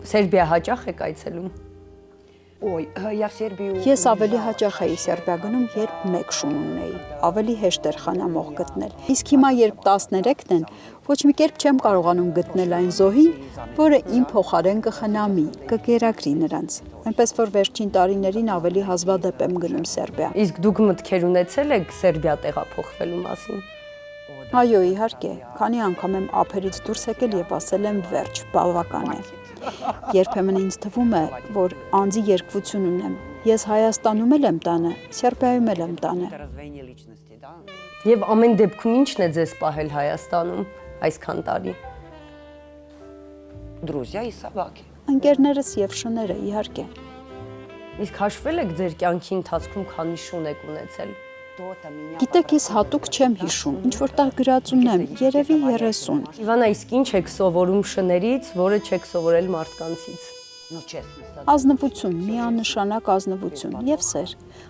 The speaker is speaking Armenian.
Սերբիա հաճախ եք այցելում։ Ես ավելի հաճախ էի Սերբիա գնում, երբ մեկ շուն ունեի, ավելի հեշտ էր խնամող գտնել։ Իսկ հիմա, երբ 13-ն են, ոչ մի կերպ չեմ կարողանում գտնել այն զոհին, որը իմ փոխարեն կխնամի, կգերակրի նրանց։ Այնպես որ վերջին տարիներին ավելի հազվադեպ եմ գնում Սերբիա։ Իսկ դուք մտքեր ունեցել եք Սերբիա տեղափոխվելու մասին։ Այո, իհարկե, քանի անգամ եմ ափերից դուրս եկել եւ ասել եմ վերջ, բավական է։ Երբեմն ինձ թվում է, որ անձի երկվություն ունեմ։ Ես Հայաստանում էլ եմ տանը, Սերբիայում էլ եմ տանը։ Եվ ամեն դեպքում ի՞նչն է ձեզ պահել Հայաստանում այսքան տարի։ Ընկերներս եւ շները, իհարկե։ Իսկ հաշվել եք ձեր կյանքի ընթացքում քանի շուն եք ունեցել։ Գիտեք, ես հատուկ չեմ հիշում, ինչ որ տեղ գրած ունեմ, երևի 30։ Իվանա, իսկ ինչ եք սովորում շներից, որը չեք սովորել մարդկանցից։ Ազնվություն, միանշանակ ազնվություն եւ սեր։